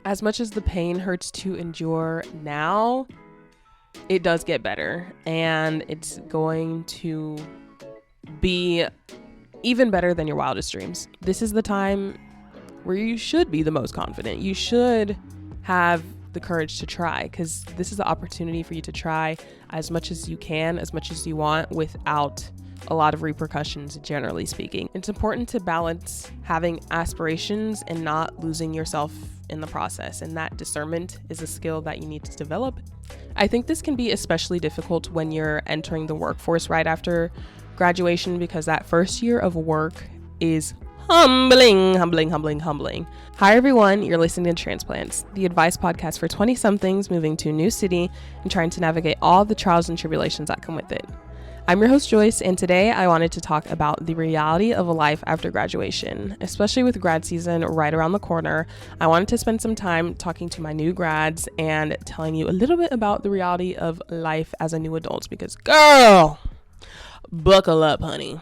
as much as the pain hurts to endure now, it does get better, and it's going to be even better than your wildest dreams. This is the time where you should be the most confident. You should have the courage to try, because this is the opportunity for you to try as much as you can, as much as you want, without a lot of repercussions, generally speaking. It's important to balance having aspirations and not losing yourself in the process, and that discernment is a skill that you need to develop. I think this can be especially difficult when you're entering the workforce right after graduation, because that first year of work is humbling. Hi everyone, you're listening to Transplants, the advice podcast for 20-somethings moving to a new city and trying to navigate all the trials and tribulations that come with it. I'm your host Joyce, and today I wanted to talk about the reality of a life after graduation. Especially with grad season right around the corner, I wanted to spend some time talking to my new grads and telling you a little bit about the reality of life as a new adult, because girl, buckle up, honey.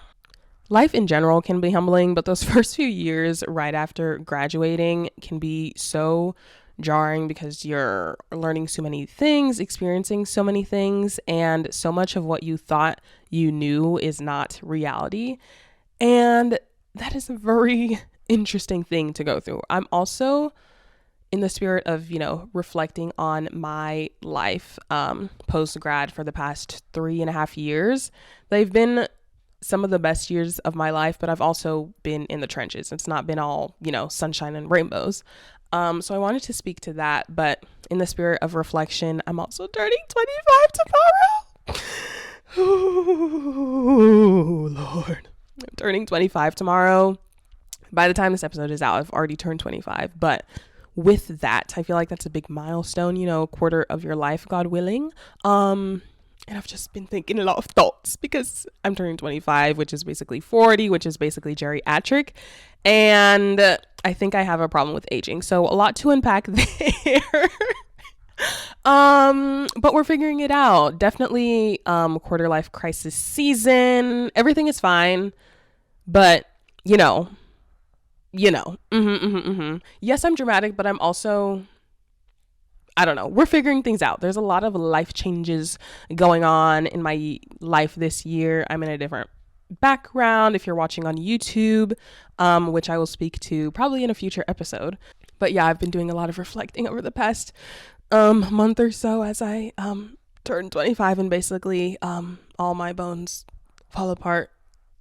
Life in general can be humbling, but those first few years right after graduating can be so jarring because you're learning so many things, experiencing so many things, and so much of what you thought you knew is not reality. And that is a very interesting thing to go through. I'm also in the spirit of, reflecting on my life post-grad for the past 3.5 years. They've been some of the best years of my life, but I've also been in the trenches. It's not been all, sunshine and rainbows. So I wanted to speak to that, but in the spirit of reflection, I'm also turning 25 tomorrow. Oh, Lord. I'm turning 25 tomorrow. By the time this episode is out, I've already turned 25, but with that, I feel like that's a big milestone, a quarter of your life, God willing. And I've just been thinking a lot of thoughts because I'm turning 25, which is basically 40, which is basically geriatric. And I think I have a problem with aging. So a lot to unpack there. But we're figuring it out. Definitely quarter life crisis season. Everything is fine. But, Yes, I'm dramatic, but I'm also, I don't know. We're figuring things out. There's a lot of life changes going on in my life this year. I'm in a different background if you're watching on YouTube, which I will speak to probably in a future episode. But yeah, I've been doing a lot of reflecting over the past month or so as I turned 25, and basically all my bones fall apart.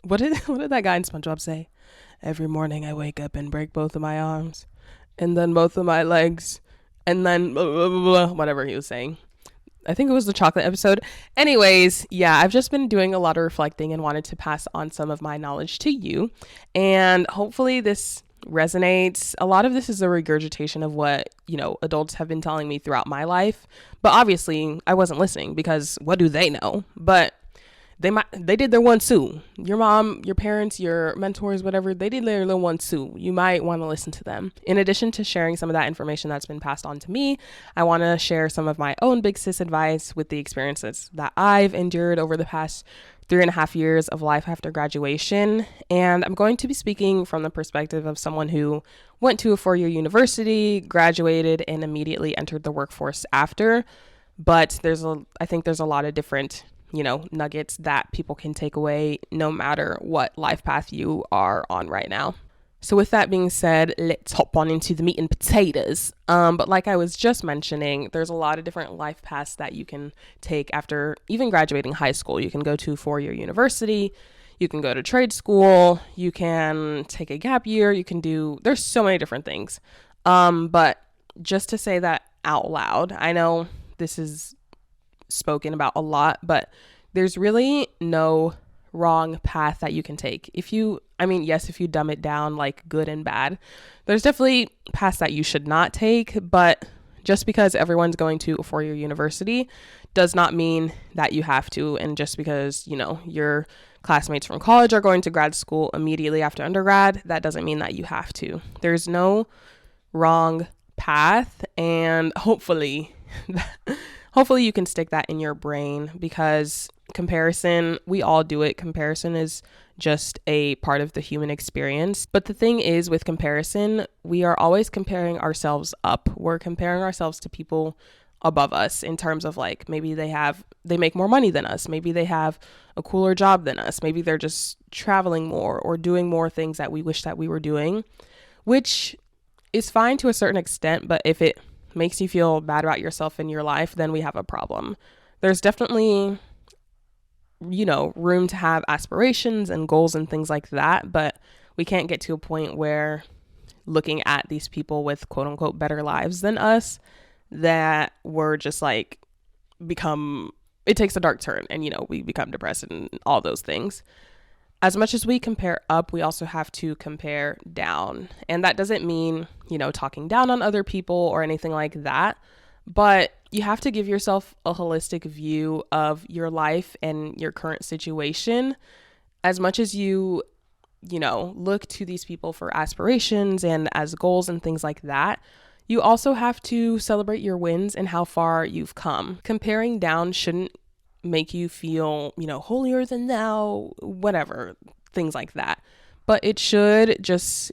What did that guy in SpongeBob say? Every morning I wake up and break both of my arms, and then both of my legs, and then blah, blah, blah, blah, whatever he was saying. I think it was the chocolate episode. Anyways, yeah, I've just been doing a lot of reflecting and wanted to pass on some of my knowledge to you. And hopefully this resonates. A lot of this is a regurgitation of what, adults have been telling me throughout my life. But obviously I wasn't listening, because what do they know? But they did their one too. Your mom, your parents, your mentors, whatever, they did their little one too. You might want to listen to them. In addition to sharing some of that information that's been passed on to me, I want to share some of my own big sis advice with the experiences that I've endured over the past 3.5 years of life after graduation. And I'm going to be speaking from the perspective of someone who went to a 4-year university, graduated, and immediately entered the workforce after. But I think there's a lot of different nuggets that people can take away no matter what life path you are on right now. So with that being said, let's hop on into the meat and potatoes. But like I was just mentioning, there's a lot of different life paths that you can take after even graduating high school. You can go to a 4-year university, you can go to trade school, you can take a gap year, there's so many different things. But just to say that out loud, I know this is spoken about a lot, but there's really no wrong path that you can take. If you dumb it down like good and bad, there's definitely paths that you should not take, but just because everyone's going to a 4-year university does not mean that you have to. And just because, your classmates from college are going to grad school immediately after undergrad, that doesn't mean that you have to. There's no wrong path, and hopefully you can stick that in your brain, because comparison, we all do it. Comparison is just a part of the human experience. But the thing is, with comparison, we are always comparing ourselves up. We're comparing ourselves to people above us in terms of like, maybe they make more money than us. Maybe they have a cooler job than us. Maybe they're just traveling more or doing more things that we wish that we were doing, which is fine to a certain extent. But if it makes you feel bad about yourself in your life, then we have a problem. There's definitely, room to have aspirations and goals and things like that, but we can't get to a point where looking at these people with quote unquote better lives than us, that we're just like it takes a dark turn and, we become depressed and all those things. As much as we compare up, we also have to compare down. And that doesn't mean, talking down on other people or anything like that. But you have to give yourself a holistic view of your life and your current situation. As much as you look to these people for aspirations and as goals and things like that, you also have to celebrate your wins and how far you've come. Comparing down shouldn't make you feel, holier than thou, whatever, things like that. But it should just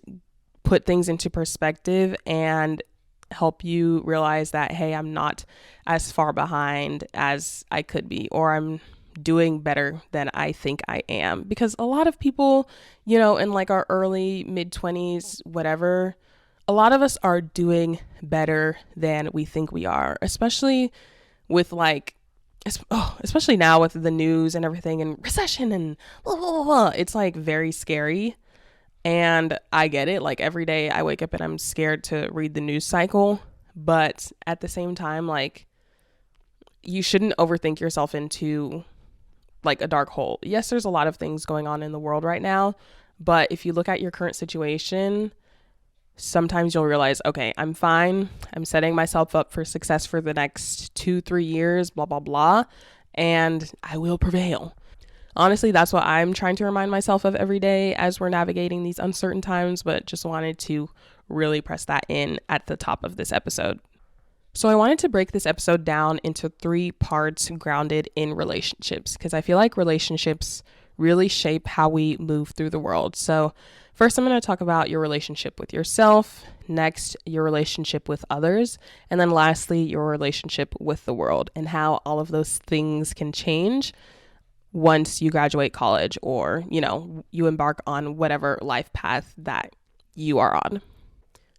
put things into perspective and help you realize that, hey, I'm not as far behind as I could be, or I'm doing better than I think I am. Because a lot of people, in like our early mid-20s, whatever, a lot of us are doing better than we think we are, especially with especially now with the news and everything and recession and blah, blah, blah, blah. It's like very scary. And I get it. Like every day I wake up and I'm scared to read the news cycle. But at the same time, like, you shouldn't overthink yourself into like a dark hole. Yes, there's a lot of things going on in the world right now. But if you look at your current situation, sometimes you'll realize, okay, I'm fine. I'm setting myself up for success for the next 2-3 years, blah, blah, blah. And I will prevail. Honestly, that's what I'm trying to remind myself of every day as we're navigating these uncertain times, but just wanted to really press that in at the top of this episode. So I wanted to break this episode down into 3 parts grounded in relationships, because I feel like relationships really shape how we move through the world. So first, I'm going to talk about your relationship with yourself. Next, your relationship with others. And then lastly, your relationship with the world and how all of those things can change once you graduate college or, you embark on whatever life path that you are on.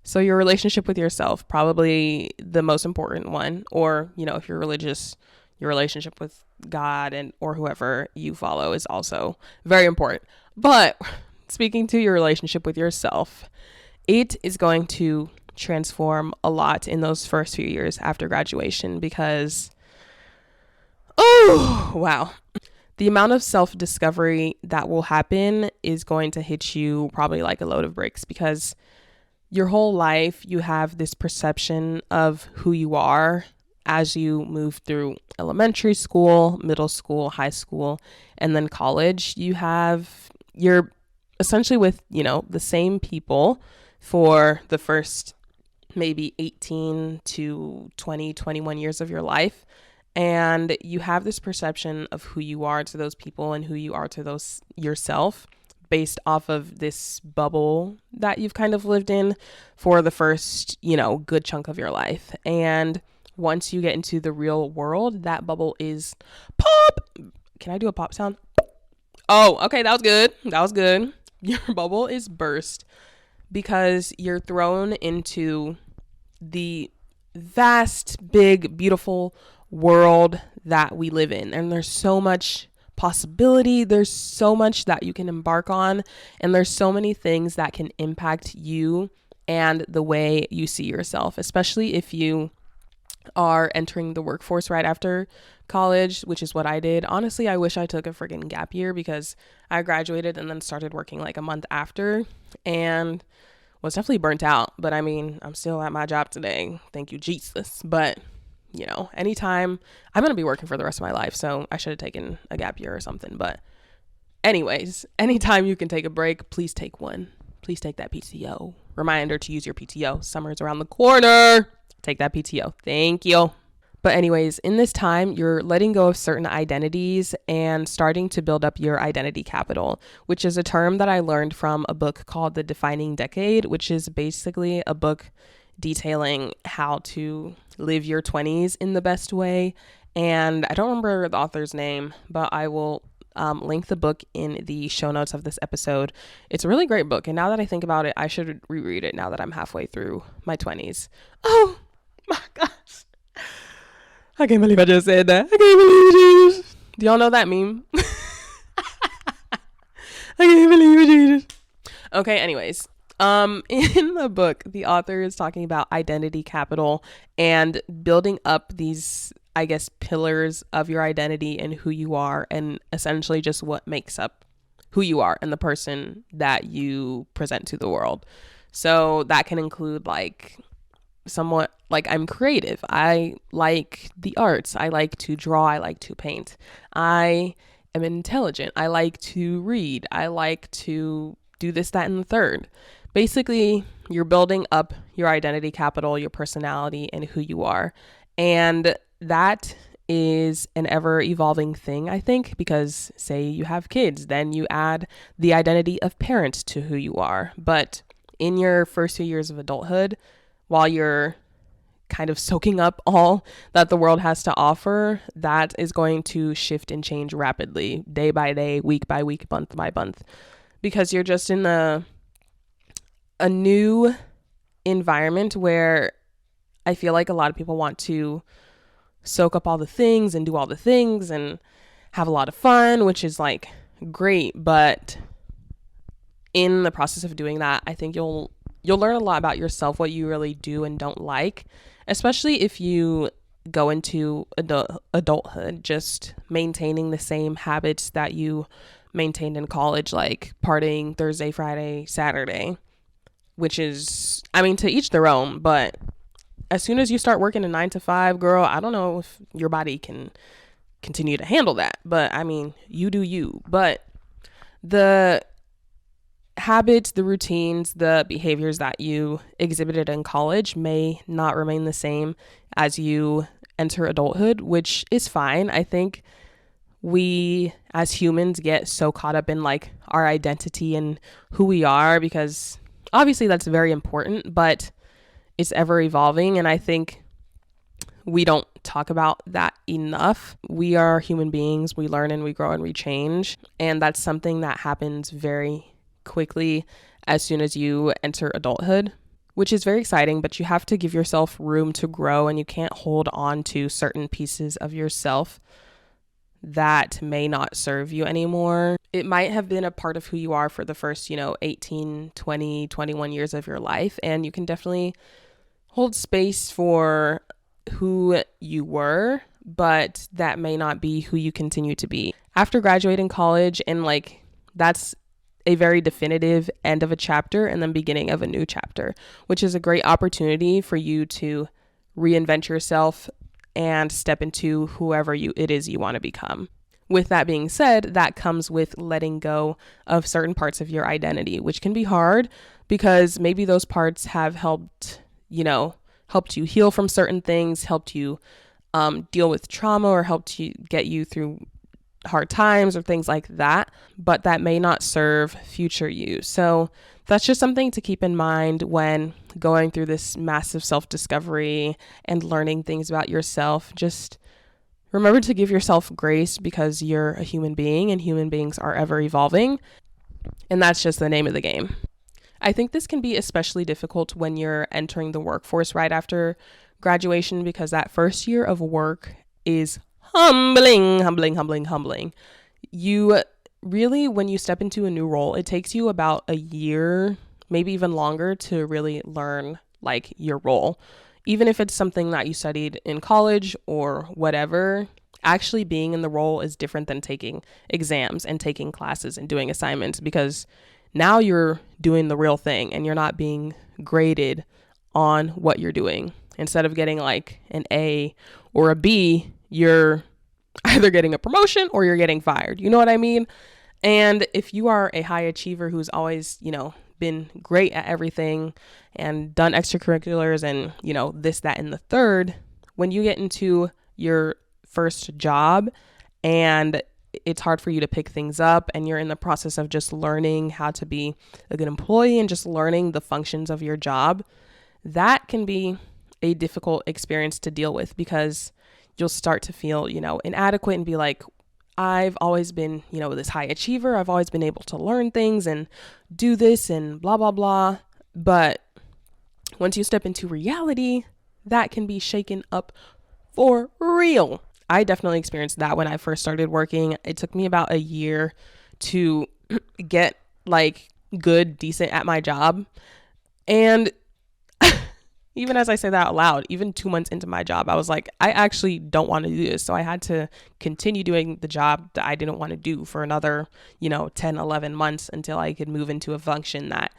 So your relationship with yourself, probably the most important one, or, if you're religious, your relationship with God or whoever you follow is also very important. But speaking to your relationship with yourself, it is going to transform a lot in those first few years after graduation because, oh, wow. The amount of self-discovery that will happen is going to hit you probably like a load of bricks, because your whole life you have this perception of who you are as you move through elementary school, middle school, high school, and then college. You're essentially with, the same people for the first maybe 18 to 20, 21 years of your life. And you have this perception of who you are to those people and who you are to those yourself based off of this bubble that you've kind of lived in for the first, good chunk of your life. And once you get into the real world, that bubble is pop. Can I do a pop sound? Oh, okay. That was good. That was good. Your bubble is burst because you're thrown into the vast, big, beautiful world that we live in. And there's so much possibility. There's so much that you can embark on. And there's so many things that can impact you and the way you see yourself, especially if you are entering the workforce right after college, which is what I did. Honestly, I wish I took a freaking gap year because I graduated and then started working like a month after and was definitely burnt out. But I mean, I'm still at my job today. Thank you, Jesus. But anytime, I'm going to be working for the rest of my life. So I should have taken a gap year or something. But anyways, anytime you can take a break, please take one. Please take that PTO. Reminder to use your PTO. Summer is around the corner. Take that PTO. Thank you. But anyways, in this time, you're letting go of certain identities and starting to build up your identity capital, which is a term that I learned from a book called The Defining Decade, which is basically a book detailing how to live your 20s in the best way. And I don't remember the author's name, but I will link the book in the show notes of this episode. It's a really great book. And now that I think about it, I should reread it now that I'm halfway through my 20s. Oh my gosh. I can't believe I just said that. I can't believe it. Do y'all know that meme? I can't believe it. Okay, anyways. In the book, the author is talking about identity capital and building up these, I guess, pillars of your identity and who you are, and essentially just what makes up who you are and the person that you present to the world. So that can include like somewhat like I'm creative. I like the arts. I like to draw. I like to paint. I am intelligent. I like to read. I like to do this, that, and the third. Basically, you're building up your identity capital, your personality, and who you are. And that is an ever evolving thing, I think, because say you have kids, then you add the identity of parent to who you are. But in your first few years of adulthood, while you're kind of soaking up all that the world has to offer, that is going to shift and change rapidly, day by day, week by week, month by month, because you're just in a new environment where I feel like a lot of people want to soak up all the things and do all the things and have a lot of fun, which is like great. But in the process of doing that, I think you'll learn a lot about yourself, what you really do and don't like, especially if you go into adulthood, just maintaining the same habits that you maintained in college, like partying Thursday, Friday, Saturday, which is, I mean, to each their own. But as soon as you start working a 9 to 5, girl, I don't know if your body can continue to handle that. But I mean, you do you. But the habits, the routines, the behaviors that you exhibited in college may not remain the same as you enter adulthood, which is fine. I think we as humans get so caught up in like our identity and who we are, because obviously that's very important, but it's ever evolving. And I think we don't talk about that enough. We are human beings. We learn and we grow and we change. And that's something that happens very quickly as soon as you enter adulthood, which is very exciting, but you have to give yourself room to grow, and you can't hold on to certain pieces of yourself that may not serve you anymore. It might have been a part of who you are for the first, 18, 20, 21 years of your life, and you can definitely hold space for who you were, but that may not be who you continue to be. After graduating college, and like that's a very definitive end of a chapter and then beginning of a new chapter, which is a great opportunity for you to reinvent yourself and step into whoever it is you want to become. With that being said, that comes with letting go of certain parts of your identity, which can be hard because maybe those parts have helped you heal from certain things, helped you deal with trauma, or helped you get you through hard times or things like that, but that may not serve future you. So that's just something to keep in mind when going through this massive self-discovery and learning things about yourself. Just remember to give yourself grace, because you're a human being and human beings are ever evolving. And that's just the name of the game. I think this can be especially difficult when you're entering the workforce right after graduation, because that first year of work is humbling. You really, when you step into a new role, it takes you about a year, maybe even longer, to really learn like your role. Even if it's something that you studied in college or whatever, actually being in the role is different than taking exams and taking classes and doing assignments, because now you're doing the real thing and you're not being graded on what you're doing. Instead of getting like an A or a B, you're either getting a promotion or you're getting fired. You know what I mean? And if you are a high achiever who's always, been great at everything and done extracurriculars and, this, that, and the third, when you get into your first job and it's hard for you to pick things up and you're in the process of just learning how to be a good employee and just learning the functions of your job, that can be a difficult experience to deal with because you'll start to feel, inadequate and be like, I've always been, this high achiever. I've always been able to learn things and do this and blah, blah, blah. But once you step into reality, that can be shaken up for real. I definitely experienced that when I first started working. It took me about a year to get like good, decent at my job. And even as I say that out loud, even 2 months into my job, I was like, I actually don't want to do this. So I had to continue doing the job that I didn't want to do for another, 10, 11 months until I could move into a function that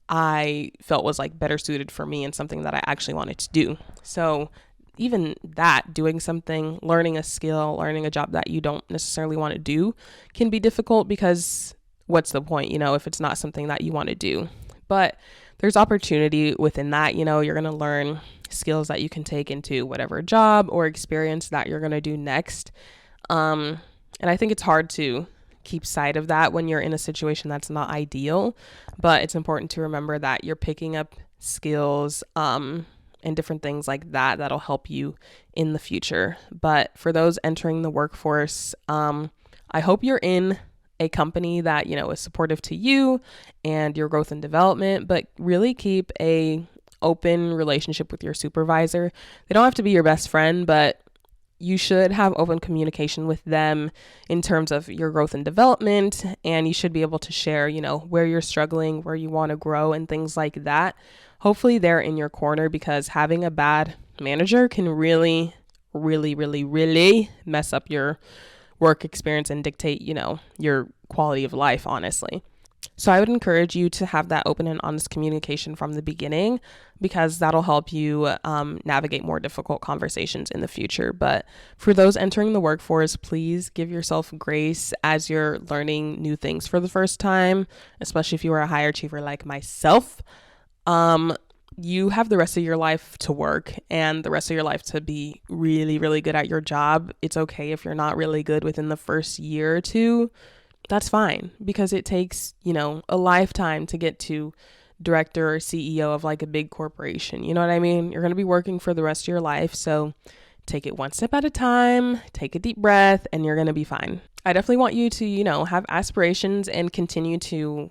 I felt was like better suited for me and something that I actually wanted to do. So even that, doing something, learning a skill, learning a job that you don't necessarily want to do can be difficult because what's the point, if it's not something that you want to do. But there's opportunity within that. You're going to learn skills that you can take into whatever job or experience that you're going to do next. And I think it's hard to keep sight of that when you're in a situation that's not ideal, but it's important to remember that you're picking up skills and different things like that that'll help you in the future. But for those entering the workforce, I hope you're in a company that, is supportive to you and your growth and development, but really keep a open relationship with your supervisor. They don't have to be your best friend, but you should have open communication with them in terms of your growth and development, and you should be able to share, where you're struggling, where you want to grow and things like that. Hopefully they're in your corner because having a bad manager can really, really, really, really mess up your work experience and dictate, your quality of life, honestly. So I would encourage you to have that open and honest communication from the beginning because that'll help you navigate more difficult conversations in the future. But for those entering the workforce, please give yourself grace as you're learning new things for the first time, especially if you are a higher achiever like myself. You have the rest of your life to work and the rest of your life to be really, really good at your job. It's okay if you're not really good within the first year or two. That's fine because it takes, a lifetime to get to director or CEO of like a big corporation. You know what I mean? You're going to be working for the rest of your life. So take it one step at a time, take a deep breath, and you're going to be fine. I definitely want you to, have aspirations and continue to,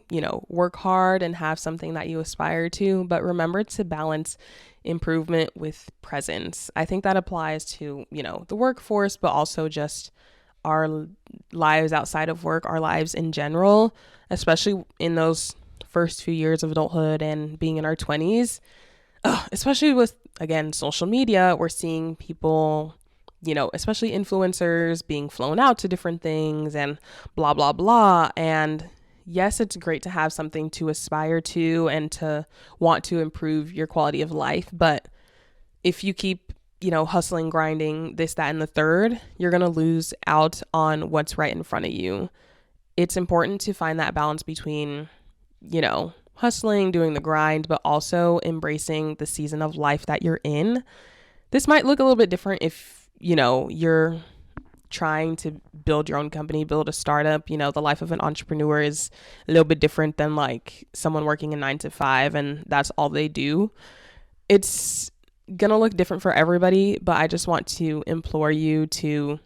work hard and have something that you aspire to, but remember to balance improvement with presence. I think that applies to, the workforce, but also just our lives outside of work, our lives in general, especially in those first few years of adulthood and being in our 20s, especially with, again, social media. We're seeing people, especially influencers being flown out to different things and blah, blah, blah. And yes, it's great to have something to aspire to and to want to improve your quality of life. But if you keep, hustling, grinding, this, that, and the third, you're going to lose out on what's right in front of you. It's important to find that balance between, hustling, doing the grind, but also embracing the season of life that you're in. This might look a little bit different if, you're trying to build your own company, build a startup. The life of an entrepreneur is a little bit different than like someone working a 9 to 5 and that's all they do. It's gonna look different for everybody, but I just want to implore you to,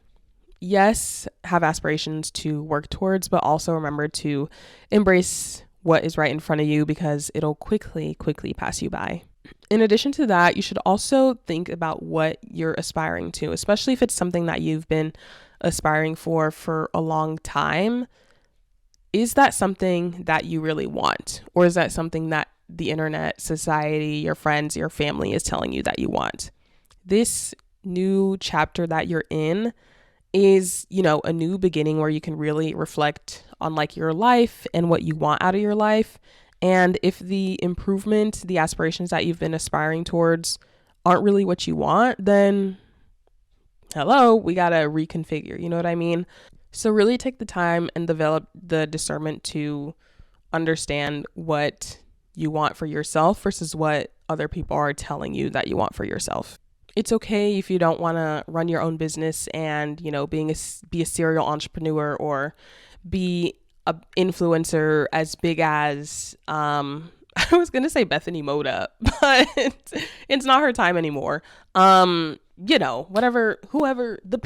yes, have aspirations to work towards, but also remember to embrace what is right in front of you because it'll quickly pass you by. In addition to that, you should also think about what you're aspiring to, especially if it's something that you've been aspiring for a long time. Is that something that you really want? Or is that something that the internet, society, your friends, your family is telling you that you want? This new chapter that you're in is, a new beginning where you can really reflect on like your life and what you want out of your life. And if the improvement, the aspirations that you've been aspiring towards aren't really what you want, then hello, we got to reconfigure. You know what I mean? So really take the time and develop the discernment to understand what you want for yourself versus what other people are telling you that you want for yourself. It's okay if you don't want to run your own business and, be a serial entrepreneur or be a influencer as big as I was gonna say Bethany Moda, but it's not her time anymore. Whatever, whoever the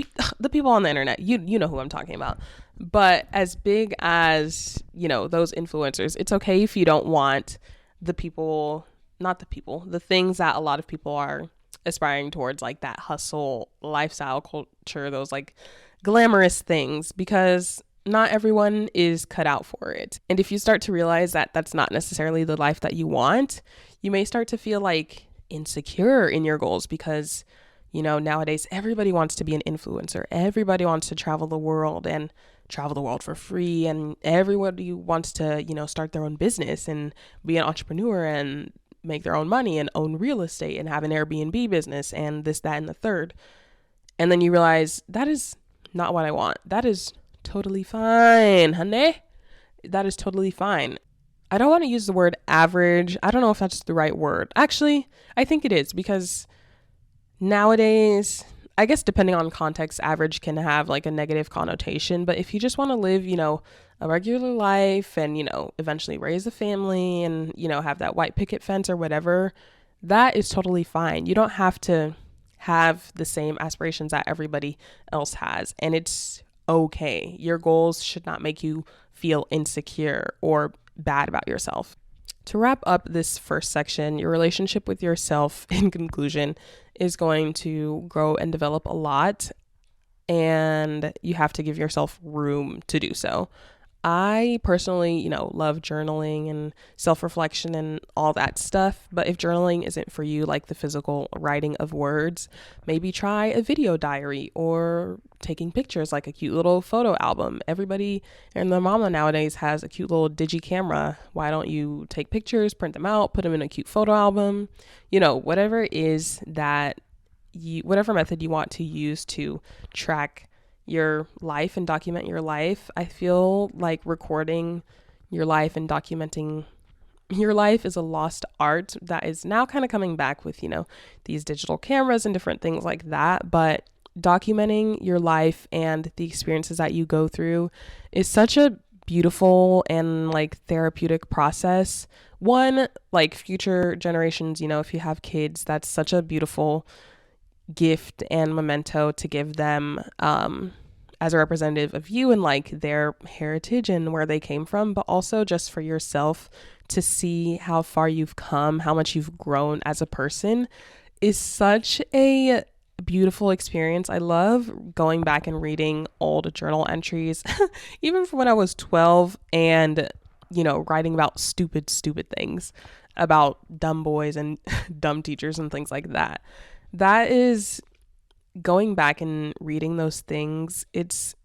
people on the internet, you know who I'm talking about. But as big as those influencers, it's okay if you don't want the people, not the people, the things that a lot of people are aspiring towards, like that hustle lifestyle culture, those like glamorous things, because not everyone is cut out for it. And if you start to realize that that's not necessarily the life that you want, you may start to feel like insecure in your goals because, nowadays everybody wants to be an influencer. Everybody wants to travel the world and travel the world for free. And everybody wants to, start their own business and be an entrepreneur and make their own money and own real estate and have an Airbnb business and this, that, and the third. And then you realize that is not what I want. That is totally fine, honey. That is totally fine. I don't want to use the word average. I don't know if that's the right word. Actually, I think it is, because nowadays, I guess depending on context, average can have like a negative connotation. But if you just want to live, a regular life and, eventually raise a family and, have that white picket fence or whatever, that is totally fine. You don't have to have the same aspirations that everybody else has. And it's okay. Your goals should not make you feel insecure or bad about yourself. To wrap up this first section, your relationship with yourself, in conclusion, is going to grow and develop a lot, and you have to give yourself room to do so. I personally, love journaling and self-reflection and all that stuff. But if journaling isn't for you, like the physical writing of words, maybe try a video diary or taking pictures, like a cute little photo album. Everybody and their mama nowadays has a cute little digi camera. Why don't you take pictures, print them out, put them in a cute photo album? Whatever it is that whatever method you want to use to track your life and document your life. I feel like recording your life and documenting your life is a lost art that is now kind of coming back with, these digital cameras and different things like that. But documenting your life and the experiences that you go through is such a beautiful and like therapeutic process. One, like future generations, if you have kids, that's such a beautiful gift and memento to give them as a representative of you and like their heritage and where they came from, but also just for yourself to see how far you've come, how much you've grown as a person is such a beautiful experience. I love going back and reading old journal entries, even from when I was 12, and writing about stupid things about dumb boys and dumb teachers and things like that. That is going back and reading those things. It's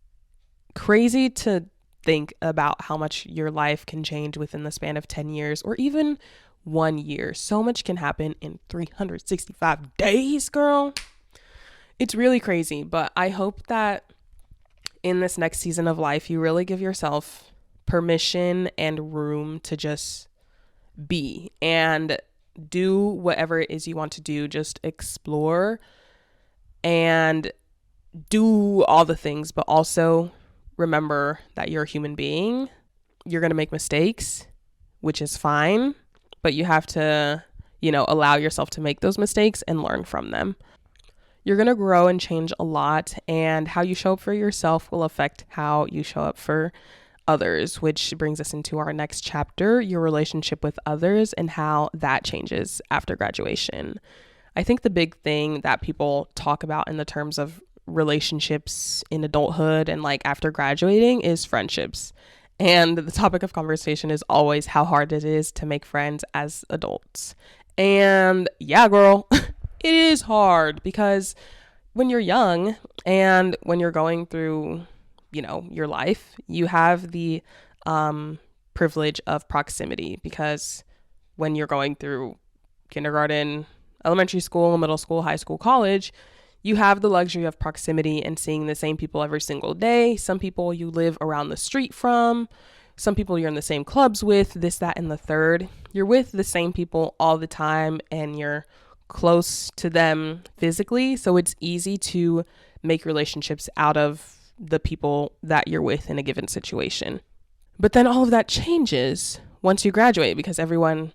crazy to think about how much your life can change within the span of 10 years or even 1 year. So much can happen in 365 days, girl. It's really crazy, but I hope that in this next season of life, you really give yourself permission and room to just be and do whatever it is you want to do. Just explore and do all the things, but also remember that you're a human being. You're going to make mistakes, which is fine, but you have to, allow yourself to make those mistakes and learn from them. You're going to grow and change a lot, and how you show up for yourself will affect how you show up for others, which brings us into our next chapter, your relationship with others and how that changes after graduation. I think the big thing that people talk about in the terms of relationships in adulthood and like after graduating is friendships. And the topic of conversation is always how hard it is to make friends as adults. And yeah, girl, it is hard because when you're young and when you're going through your life, you have the privilege of proximity, because when you're going through kindergarten, elementary school, middle school, high school, college, you have the luxury of proximity and seeing the same people every single day. Some people you live around the street from, some people you're in the same clubs with, this, that, and the third. You're with the same people all the time and you're close to them physically. So it's easy to make relationships out of the people that you're with in a given situation. But then all of that changes once you graduate because everyone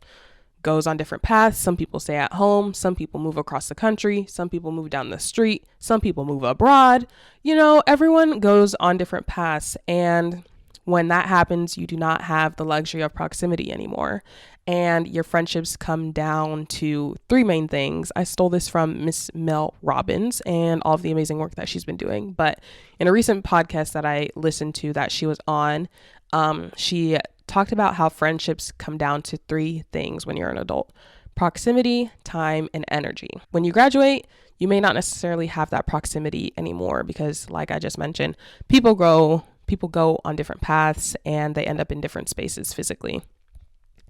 goes on different paths. Some people stay at home. Some people move across the country. Some people move down the street. Some people move abroad. Everyone goes on different paths. And when that happens, you do not have the luxury of proximity anymore. And your friendships come down to three main things. I stole this from Miss Mel Robbins and all of the amazing work that she's been doing. But in a recent podcast that I listened to that she was on, she talked about how friendships come down to three things when you're an adult: proximity, time, and energy. When you graduate, you may not necessarily have that proximity anymore because, like I just mentioned, people go on different paths and they end up in different spaces physically.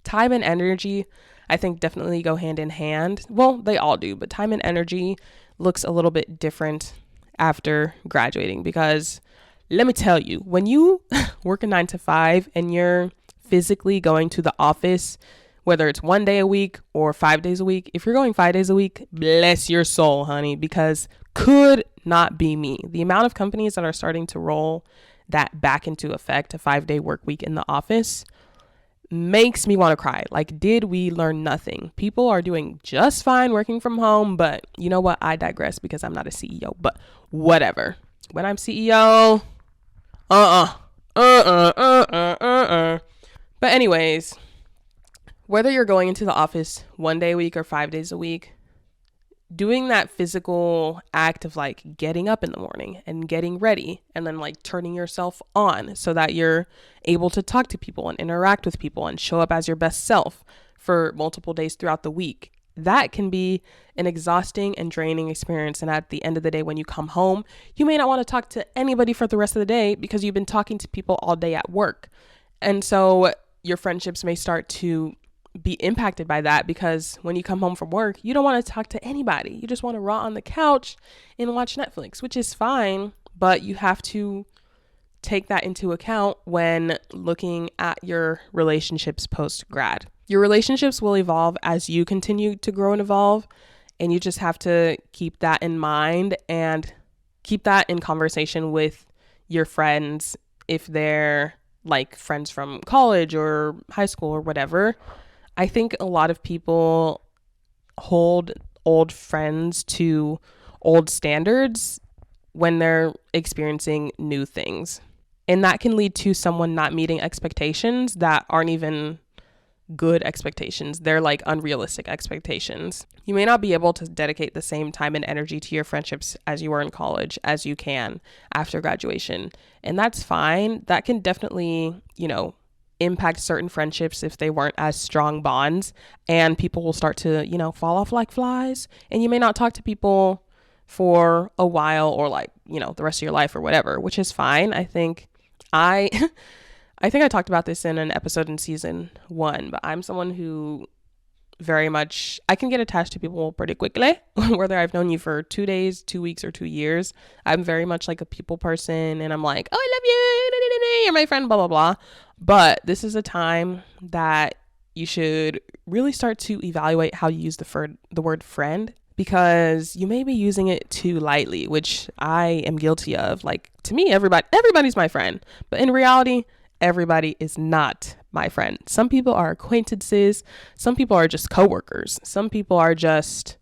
Time and energy, I think, definitely go hand in hand. Well, they all do, but time and energy looks a little bit different after graduating because let me tell you, when you work a 9 to 5 and you're physically going to the office, whether it's 1 day a week or 5 days a week, if you're going 5 days a week, bless your soul, honey, because could not be me. The amount of companies that are starting to roll that back into effect, a 5-day work week in the office, makes me want to cry. Like, did we learn nothing? People are doing just fine working from home, but you know what? I digress because I'm not a CEO, but whatever. When I'm CEO, But anyways, whether you're going into the office 1 day a week or 5 days a week, doing that physical act of like getting up in the morning and getting ready and then like turning yourself on so that you're able to talk to people and interact with people and show up as your best self for multiple days throughout the week, that can be an exhausting and draining experience. And at the end of the day, when you come home, you may not want to talk to anybody for the rest of the day because you've been talking to people all day at work. And so your friendships may start to be impacted by that because when you come home from work, you don't want to talk to anybody. You just want to rot on the couch and watch Netflix, which is fine, but you have to take that into account when looking at your relationships post-grad. Your relationships will evolve as you continue to grow and evolve, and you just have to keep that in mind and keep that in conversation with your friends if they're like friends from college or high school or whatever. I think a lot of people hold old friends to old standards when they're experiencing new things. And that can lead to someone not meeting expectations that aren't even good expectations. They're like unrealistic expectations. You may not be able to dedicate the same time and energy to your friendships as you were in college as you can after graduation. And that's fine. That can definitely, impact certain friendships if they weren't as strong bonds, and people will start to, fall off like flies, and you may not talk to people for a while or like, the rest of your life or whatever, which is fine. I think I talked about this in an episode in season 1, but I'm someone who I can get attached to people pretty quickly, whether I've known you for 2 days, 2 weeks, or 2 years. I'm very much like a people person, and I'm like, oh, I love you, you're my friend, blah, blah, blah. But this is a time that you should really start to evaluate how you use the word friend, because you may be using it too lightly, which I am guilty of. Like, to me, everybody's my friend, but in reality, everybody is not my friend. Some people are acquaintances. Some people are just coworkers. Some people are just,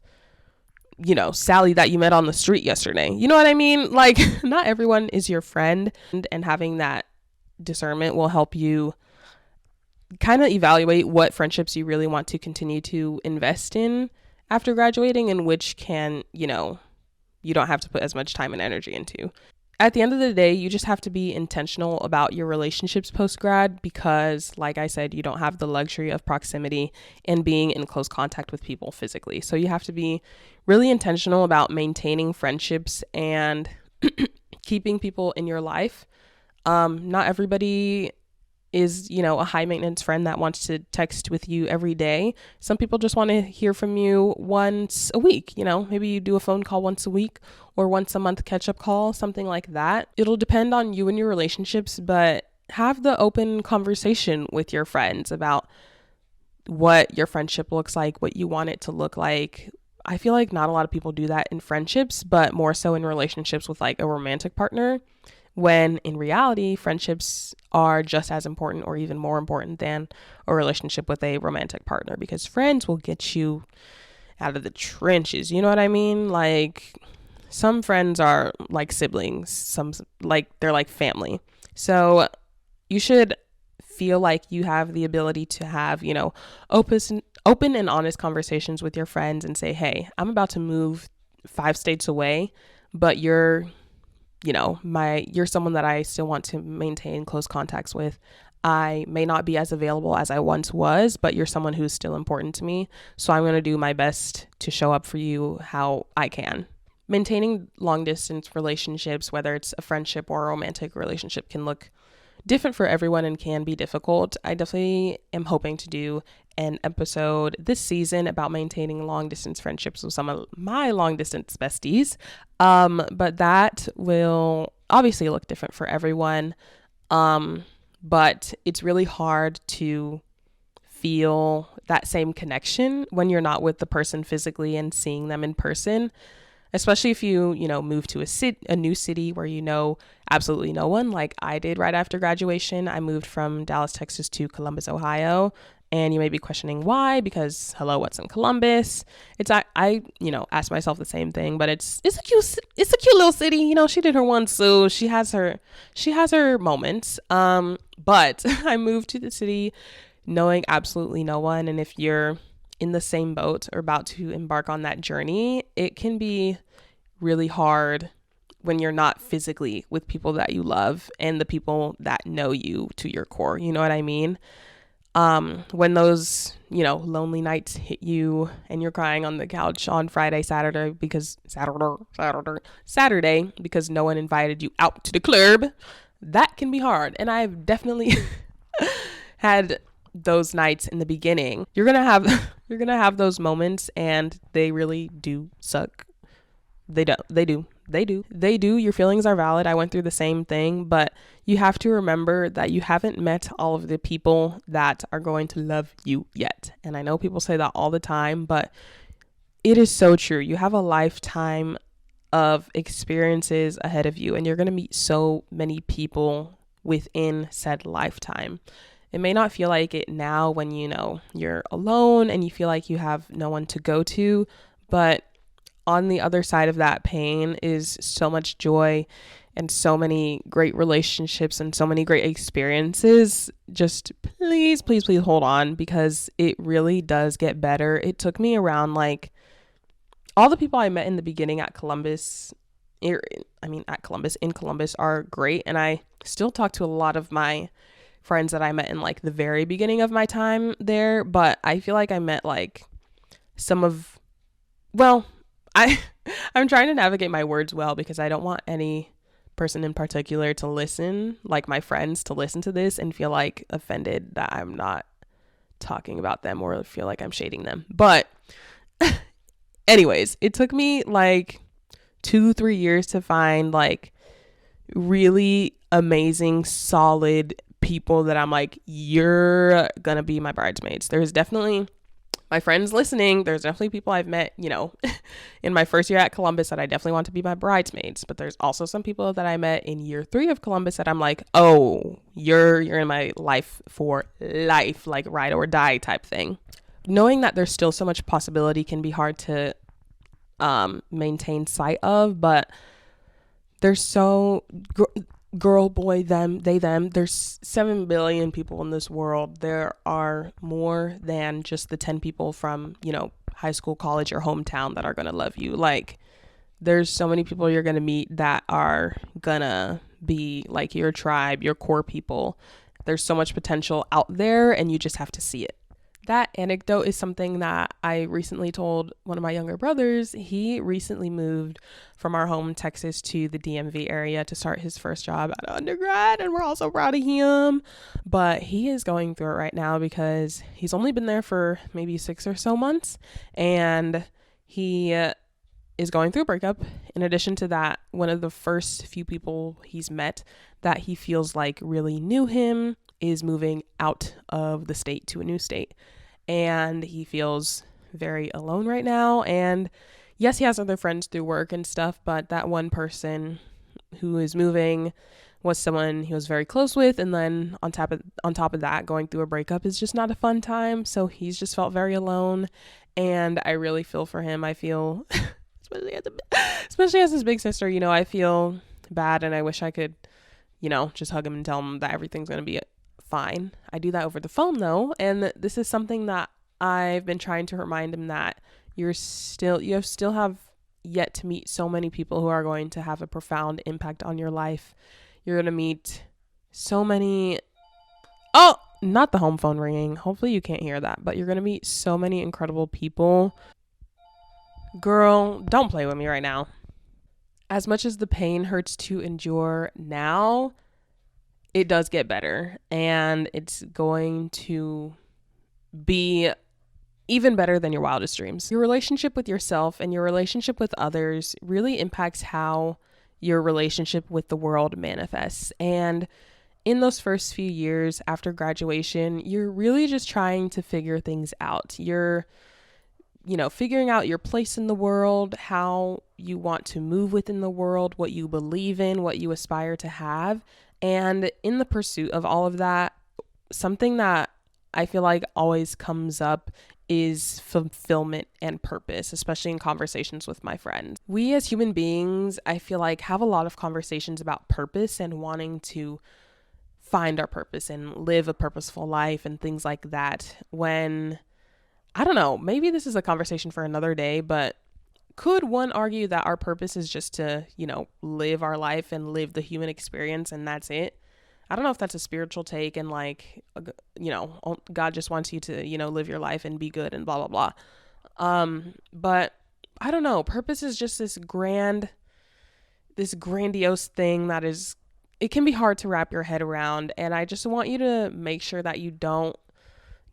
Sally that you met on the street yesterday. You know what I mean? Like, not everyone is your friend, and having that discernment will help you kind of evaluate what friendships you really want to continue to invest in after graduating, and which can, you don't have to put as much time and energy into. At the end of the day, you just have to be intentional about your relationships post-grad because, like I said, you don't have the luxury of proximity and being in close contact with people physically. So you have to be really intentional about maintaining friendships and keeping people in your life. Not everybody is, a high maintenance friend that wants to text with you every day. Some people just want to hear from you once a week. Maybe you do a phone call once a week or once a month catch up call, something like that. It'll depend on you and your relationships, but have the open conversation with your friends about what your friendship looks like, what you want it to look like. I feel like not a lot of people do that in friendships, but more so in relationships with like a romantic partner, when in reality, friendships are just as important or even more important than a relationship with a romantic partner, because friends will get you out of the trenches. You know what I mean? Like, some friends are like siblings, some like they're like family. So you should feel like you have the ability to have, open and honest conversations with your friends and say, hey, I'm about to move 5 states away, but you're someone that I still want to maintain close contacts with. I may not be as available as I once was, but you're someone who's still important to me. So I'm going to do my best to show up for you how I can. Maintaining long distance relationships, whether it's a friendship or a romantic relationship, can look different for everyone and can be difficult. I definitely am hoping to do an episode this season about maintaining long distance friendships with some of my long distance besties. But that will obviously look different for everyone. But it's really hard to feel that same connection when you're not with the person physically and seeing them in person, especially if you move to a new city where you know absolutely no one, like I did right after graduation. I moved from Dallas, Texas to Columbus, Ohio. And you may be questioning why, because hello, what's in Columbus? It's I asked myself the same thing, but it's a cute little city. She did her one, so she has her moments. But I moved to the city knowing absolutely no one, and if you're in the same boat or about to embark on that journey, it can be really hard when you're not physically with people that you love and the people that know you to your core. You know what I mean? When those, lonely nights hit you and you're crying on the couch on Saturday because no one invited you out to the club, that can be hard. And I've definitely had those nights in the beginning. You're going to have those moments, and they really do suck. They do. Your feelings are valid. I went through the same thing, but you have to remember that you haven't met all of the people that are going to love you yet. And I know people say that all the time, but it is so true. You have a lifetime of experiences ahead of you, and you're going to meet so many people within said lifetime. It may not feel like it now when you're alone and you feel like you have no one to go to, but on the other side of that pain is so much joy and so many great relationships and so many great experiences. Just please, please, please hold on, because it really does get better. It took me around all the people I met in the beginning at Columbus, in Columbus are great. And I still talk to a lot of my friends that I met in the very beginning of my time there. But I feel like I met I'm trying to navigate my words well, because I don't want any person in particular to listen, like my friends to listen to this and feel offended that I'm not talking about them or feel like I'm shading them. But anyways, it took me 2-3 years to find really amazing, solid people that I'm you're gonna be my bridesmaids. There's definitely my friends listening, there's definitely people I've met, in my first year at Columbus that I definitely want to be my bridesmaids. But there's also some people that I met in year 3 of Columbus that I'm oh, you're in my life for life, ride or die type thing. Knowing that there's still so much possibility can be hard to maintain sight of, but there's so girl, boy, them, they, them. There's 7 billion people in this world. There are more than just the 10 people from, high school, college, or hometown that are going to love you. There's so many people you're going to meet that are going to be your tribe, your core people. There's so much potential out there, and you just have to see it. That anecdote is something that I recently told one of my younger brothers. He recently moved from our home in Texas to the DMV area to start his first job at undergrad, and we're all so proud of him. But he is going through it right now because he's only been there for maybe 6 or so months, and he is going through a breakup. In addition to that, one of the first few people he's met that he feels really knew him is moving out of the state to a new state. And he feels very alone right now. And yes, he has other friends through work and stuff, but that one person who is moving was someone he was very close with, and then on top of that, going through a breakup is just not a fun time. So he's just felt very alone, and I really feel for him. I feel especially as his big sister, I feel bad, and I wish I could, just hug him and tell him that everything's going to be fine. I do that over the phone though, and this is something that I've been trying to remind him, that you still have yet to meet so many people who are going to have a profound impact on your life. You're going to meet so many, oh, not the home phone ringing. Hopefully you can't hear that, but you're going to meet so many incredible people. Girl, don't play with me right now. As much as the pain hurts to endure now, it does get better, and it's going to be even better than your wildest dreams. Your relationship with yourself and your relationship with others really impacts how your relationship with the world manifests. And in those first few years after graduation, you're really just trying to figure things out. You're, figuring out your place in the world, how you want to move within the world, what you believe in, what you aspire to have. And in the pursuit of all of that, something that I feel like always comes up is fulfillment and purpose, especially in conversations with my friends. We as human beings, I feel like, have a lot of conversations about purpose and wanting to find our purpose and live a purposeful life and things like that. When, I don't know, maybe this is a conversation for another day, but could one argue that our purpose is just to, live our life and live the human experience, and that's it? I don't know if that's a spiritual take and God just wants you to, live your life and be good and blah, blah, blah. But I don't know. Purpose is just this grandiose thing that it can be hard to wrap your head around. And I just want you to make sure that you don't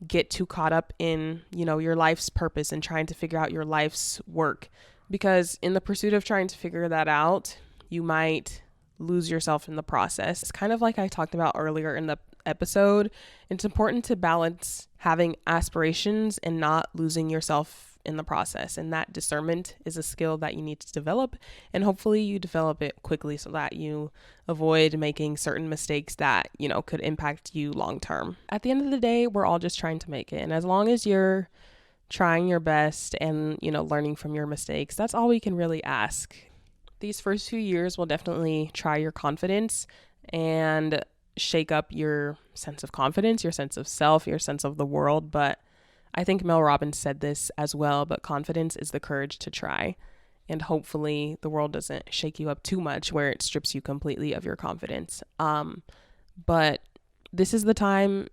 get too caught up in, your life's purpose and trying to figure out your life's work, because in the pursuit of trying to figure that out, you might lose yourself in the process. It's kind of like I talked about earlier in the episode. It's important to balance having aspirations and not losing yourself in the process. And that discernment is a skill that you need to develop. And hopefully you develop it quickly so that you avoid making certain mistakes that, could impact you long term. At the end of the day, we're all just trying to make it. And as long as you're trying your best and, learning from your mistakes, that's all we can really ask. These first few years will definitely try your confidence and shake up your sense of confidence, your sense of self, your sense of the world. But I think Mel Robbins said this as well, but confidence is the courage to try. And hopefully the world doesn't shake you up too much where it strips you completely of your confidence. But this is the time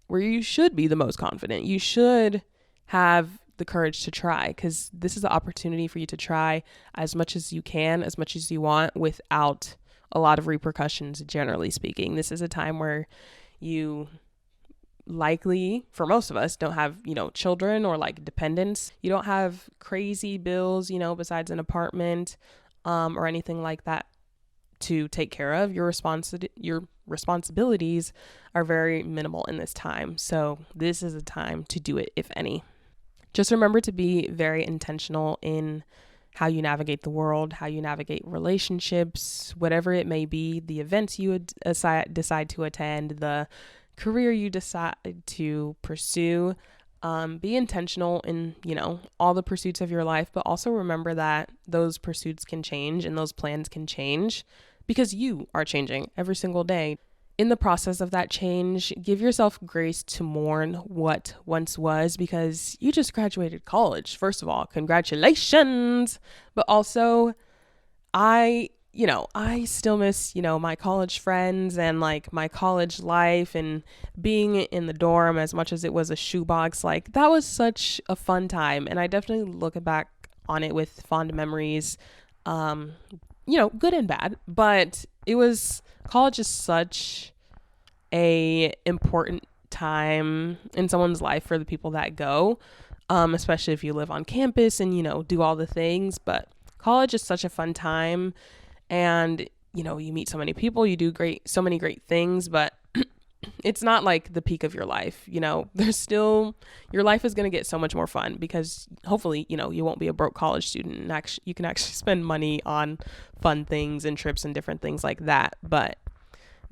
where you should be the most confident. You should have the courage to try, because this is the opportunity for you to try as much as you can, as much as you want, without a lot of repercussions, generally speaking. This is a time where you likely, for most of us, don't have, children or dependents. You don't have crazy bills, besides an apartment, or anything like that to take care of. Your responsibilities are very minimal in this time. So this is a time to do it, if any. Just remember to be very intentional in how you navigate the world, how you navigate relationships, whatever it may be, the events you would decide to attend, the career you decide to pursue. Be intentional in, all the pursuits of your life, but also remember that those pursuits can change and those plans can change because you are changing every single day. In the process of that change, give yourself grace to mourn what once was, because you just graduated college. First of all, congratulations. But also, I still miss, my college friends and my college life and being in the dorm as much as it was a shoebox. That was such a fun time. And I definitely look back on it with fond memories, good and bad. But college is such a important time in someone's life for the people that go, especially if you live on campus and, do all the things. But college is such a fun time. And, you meet so many people, you do so many great things, but it's not like the peak of your life. There's still, your life is going to get so much more fun because hopefully, you won't be a broke college student and you can actually spend money on fun things and trips and different things like that. But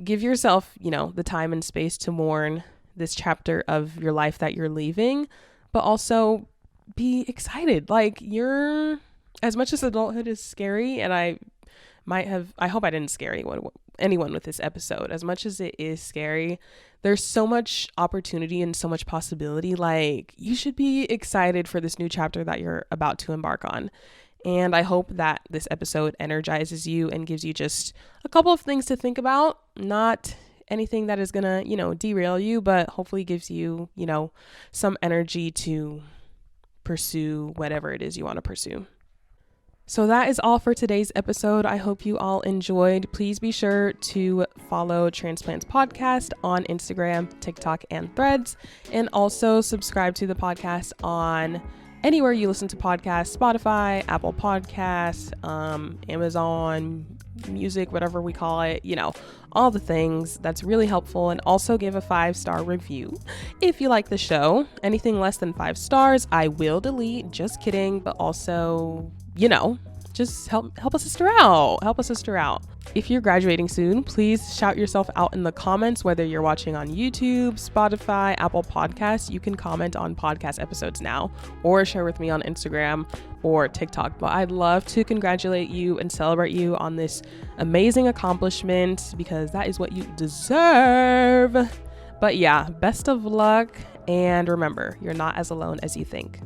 give yourself, the time and space to mourn this chapter of your life that you're leaving, but also be excited. Like, as much as adulthood is scary, and I hope I didn't scare anyone with this episode. As much as it is scary, there's so much opportunity and so much possibility. Like, you should be excited for this new chapter that you're about to embark on. And I hope that this episode energizes you and gives you just a couple of things to think about. Not anything that is gonna, derail you, but hopefully gives you, some energy to pursue whatever it is you want to pursue. So that is all for today's episode. I hope you all enjoyed. Please be sure to follow Transplants Podcast on Instagram, TikTok, and Threads, and also subscribe to the podcast on anywhere you listen to podcasts: Spotify, Apple Podcasts, Amazon Music, whatever we call it, all the things. That's really helpful. And also give a 5-star review if you like the show. Anything less than 5 stars, I will delete. Just kidding. But also, just help a sister out. Help a sister out. If you're graduating soon, please shout yourself out in the comments, whether you're watching on YouTube, Spotify, Apple Podcasts. You can comment on podcast episodes now or share with me on Instagram or TikTok. But I'd love to congratulate you and celebrate you on this amazing accomplishment because that is what you deserve. But yeah, best of luck. And remember, you're not as alone as you think.